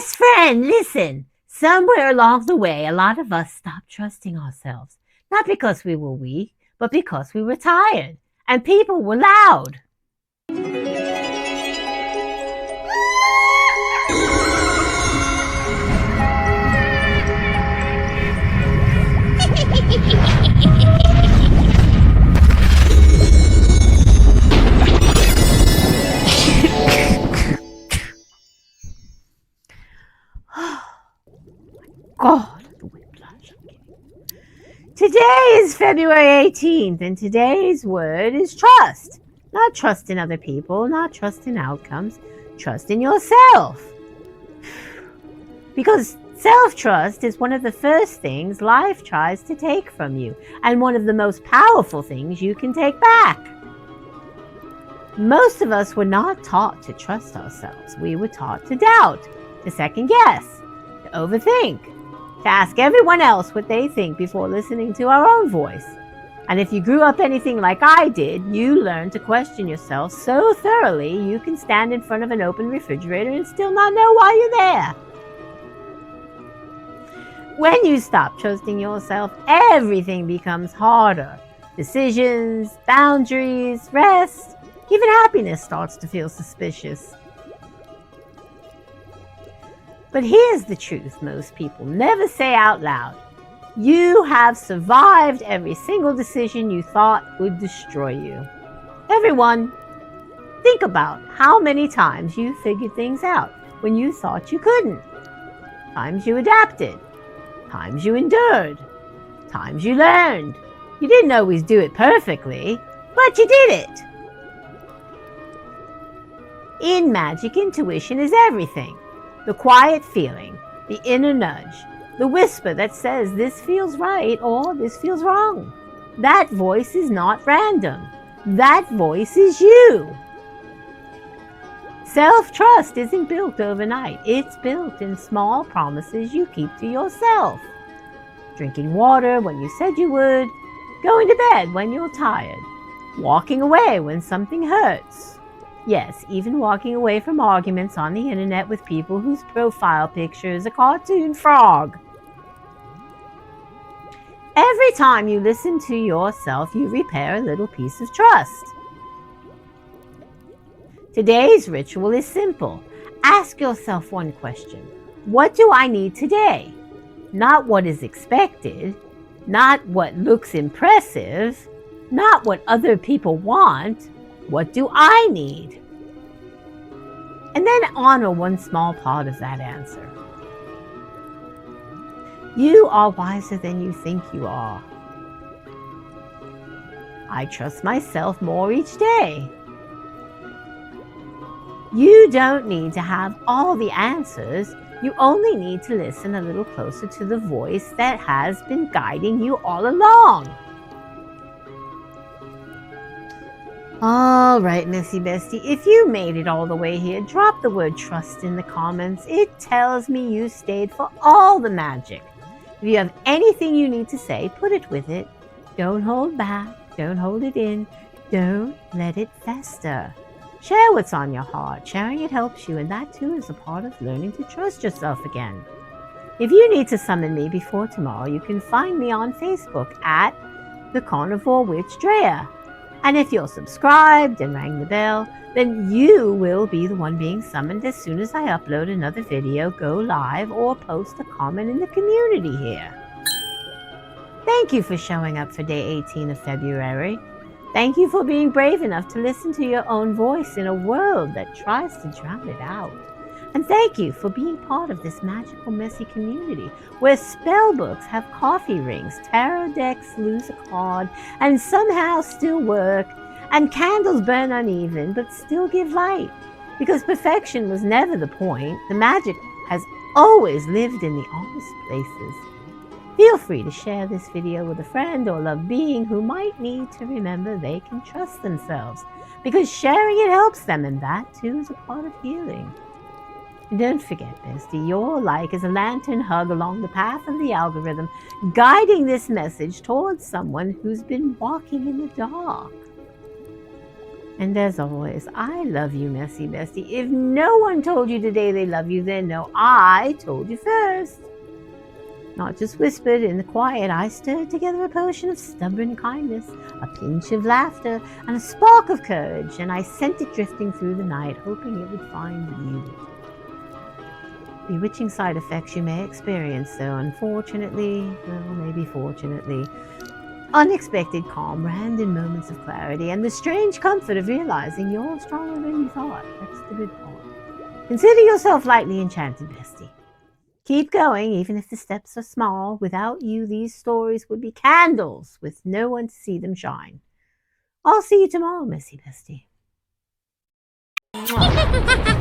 Best friend, listen. Somewhere along the way, a lot of us stopped trusting ourselves. Not because we were weak, but because we were tired. And people were loud. God, the whiplash. Today is February 18th, and today's word is trust. Not trust in other people, not trust in outcomes, trust in yourself. Because self-trust is one of the first things life tries to take from you, and one of the most powerful things you can take back. Most of us were not taught to trust ourselves. We were taught to doubt, to second guess, to overthink, to ask everyone else what they think before listening to our own voice. And if you grew up anything like I did, you learned to question yourself so thoroughly you can stand in front of an open refrigerator and still not know why you're there. When you stop trusting yourself, everything becomes harder. Decisions, boundaries, rest, even happiness starts to feel suspicious. But here's the truth most people never say out loud. You have survived every single decision you thought would destroy you. Everyone, think about how many times you figured things out when you thought you couldn't. Times you adapted. Times you endured. Times you learned. You didn't always do it perfectly, but you did it. In magic, intuition is everything. The quiet feeling, the inner nudge, the whisper that says this feels right or this feels wrong. That voice is not random. That voice is you. Self-trust isn't built overnight. It's built in small promises you keep to yourself. Drinking water when you said you would, going to bed when you're tired, walking away when something hurts. Yes, even walking away from arguments on the internet with people whose profile picture is a cartoon frog. Every time you listen to yourself, you repair a little piece of trust. Today's ritual is simple. Ask yourself one question. What do I need today? Not what is expected, not what looks impressive, not what other people want. What do I need? And then honor one small part of that answer. You are wiser than you think you are. I trust myself more each day. You don't need to have all the answers. You only need to listen a little closer to the voice that has been guiding you all along. All right, Missy Bestie, if you made it all the way here, drop the word trust in the comments. It tells me you stayed for all the magic. If you have anything you need to say, put it with it. Don't hold back. Don't hold it in. Don't let it fester. Share what's on your heart. Sharing it helps you, and that too is a part of learning to trust yourself again. If you need to summon me before tomorrow, you can find me on Facebook at the Carnivore Witch Drea. And if you're subscribed and rang the bell, then you will be the one being summoned as soon as I upload another video, go live, or post a comment in the community here. Thank you for showing up for day 18 of February. Thank you for being brave enough to listen to your own voice in a world that tries to drown it out. And thank you for being part of this magical, messy community where spell books have coffee rings, tarot decks lose a card, and somehow still work, and candles burn uneven but still give light. Because perfection was never the point, the magic has always lived in the honest places. Feel free to share this video with a friend or loved being who might need to remember they can trust themselves, because sharing it helps them, and that too is a part of healing. And don't forget, bestie, your like is a lantern hug along the path of the algorithm, guiding this message towards someone who's been walking in the dark. And as always, I love you, Messy Bestie. If no one told you today they love you, then no, I told you first. Not just whispered in the quiet, I stirred together a potion of stubborn kindness, a pinch of laughter, and a spark of courage, and I sent it drifting through the night, hoping it would find you. Bewitching side effects you may experience, though, unfortunately, well, maybe fortunately, unexpected calm, random moments of clarity, and the strange comfort of realizing you're stronger than you thought. That's the good part. Consider yourself lightly enchanted, Bestie. Keep going, even if the steps are small. Without you, these stories would be candles with no one to see them shine. I'll see you tomorrow, Messy Bestie. Mwah.